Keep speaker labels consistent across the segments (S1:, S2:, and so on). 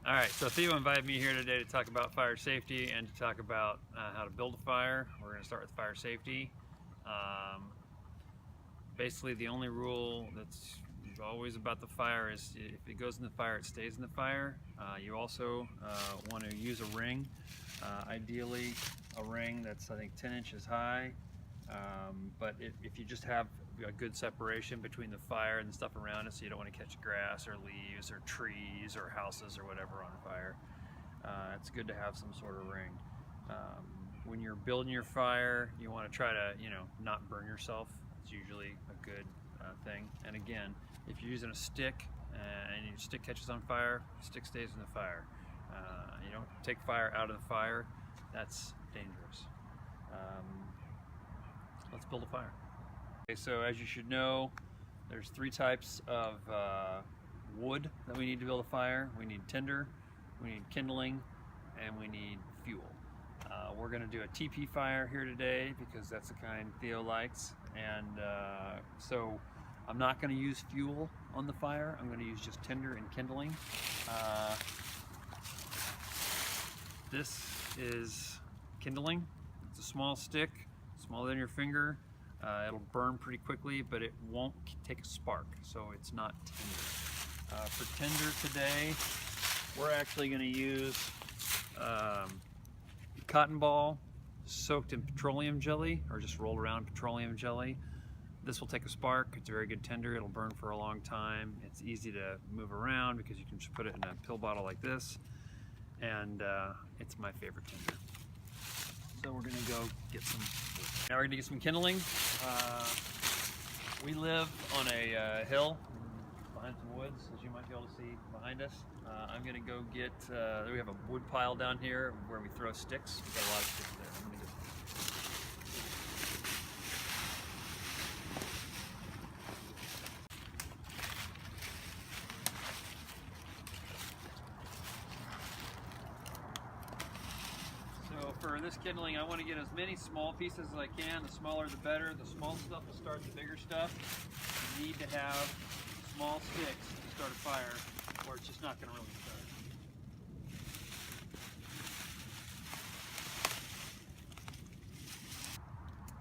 S1: All right, so Theo invited me here today to talk about fire safety and to talk about how to build a fire. We're going to start with fire safety. Um, Basically, the only rule that's always about the fire is if it goes in the fire, it stays in the fire. You also want to use a ring, ideally a ring that's I think 10 inches high. But if you just have a good separation between the fire and the stuff around it, so you don't want to catch grass or leaves or trees or houses or whatever on fire, it's good to have some sort of ring. When you're building your fire, you want to try to, not burn yourself. It's usually a good thing. And again, if you're using a stick and your stick catches on fire, the stick stays in the fire. You don't take fire out of the fire. That's dangerous. Let's build a fire. Okay, so as you should know, there's 3 types of wood that we need to build a fire. We need tinder, we need kindling, and we need fuel. We're going to do a TP fire here today because that's the kind Theo likes, and so I'm not going to use fuel on the fire. I'm going to use just tinder and kindling. This is kindling. It's a small stick, smaller than your finger. It'll burn pretty quickly, but it won't take a spark, so it's not tinder. For tinder today, we're actually going to use cotton ball soaked in petroleum jelly, or just rolled around in petroleum jelly. This will take a spark. It's a very good tinder. It'll burn for a long time. It's easy to move around because you can just put it in a pill bottle like this, and it's my favorite tinder. So we're gonna go get some wood. Now we're gonna get some kindling. We live on a hill behind some woods, as you might be able to see behind us. I'm gonna go get, we have a wood pile down here where we throw sticks. We've got a lot of sticks there. I'm gonna get So for this kindling, I want to get as many small pieces as I can. The smaller the better. The small stuff will start the bigger stuff. You need to have small sticks to start a fire, or it's just not going to really start.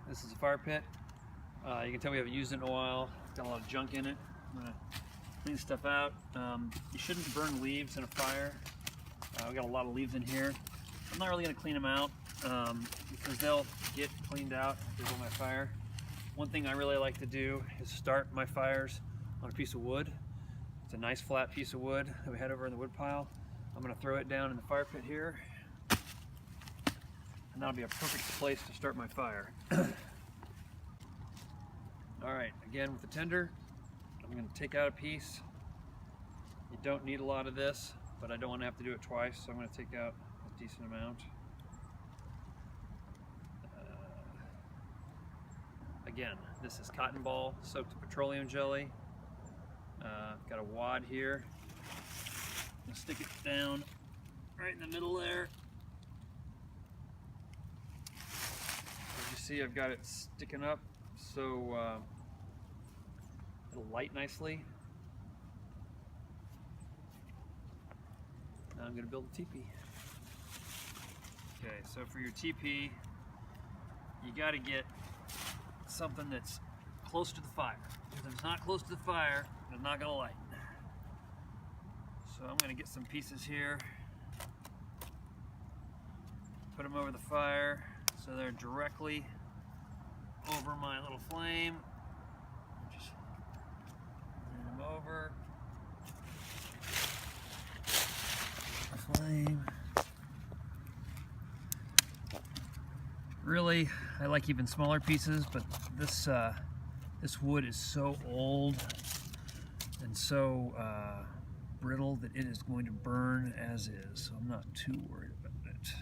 S1: This is a fire pit. You can tell we haven't used it in a while. It's got a lot of junk in it. I'm going to clean stuff out. You shouldn't burn leaves in a fire. We got a lot of leaves in here. I'm not really going to clean them out because they'll get cleaned out if they go on my fire. One thing I really like to do is start my fires on a piece of wood. It's a nice flat piece of wood that we had over in the wood pile. I'm going to throw it down in the fire pit here, and that'll be a perfect place to start my fire. Alright, again with the tinder, I'm going to take out a piece. You don't need a lot of this, but I don't want to have to do it twice, so I'm going to take out a decent amount. Again, this is cotton ball soaked in petroleum jelly. Got a wad here. I'm going to stick it down right in the middle there. As you see, I've got it sticking up so it'll light nicely. Now I'm going to build a teepee. Okay, so for your teepee, you got to get something that's close to the fire. If it's not close to the fire, it's not going to light. So I'm going to get some pieces here, put them over the fire so they're directly over my little flame. Just bring them over the flame. Really, I like even smaller pieces, but this wood is so old and so brittle that it is going to burn as is, so I'm not too worried about it.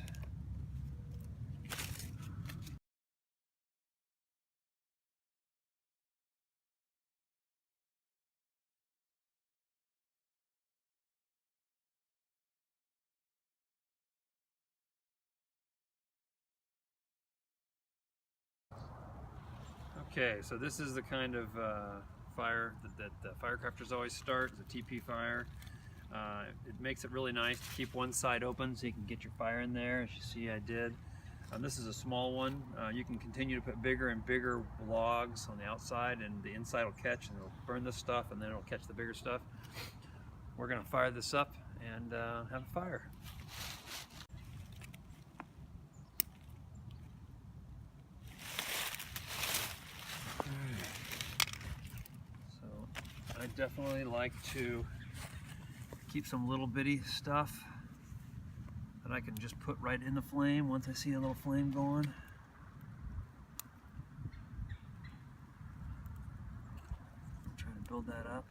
S1: Okay, so this is the kind of fire that the firecrafters always start, the TP fire. It makes it really nice to keep one side open so you can get your fire in there, as you see I did. This is a small one. You can continue to put bigger and bigger logs on the outside, and the inside will catch and it'll burn this stuff, and then it'll catch the bigger stuff. We're going to fire this up and have a fire. So I definitely like to keep some little bitty stuff that I can just put right in the flame once I see a little flame going. I'm trying to build that up.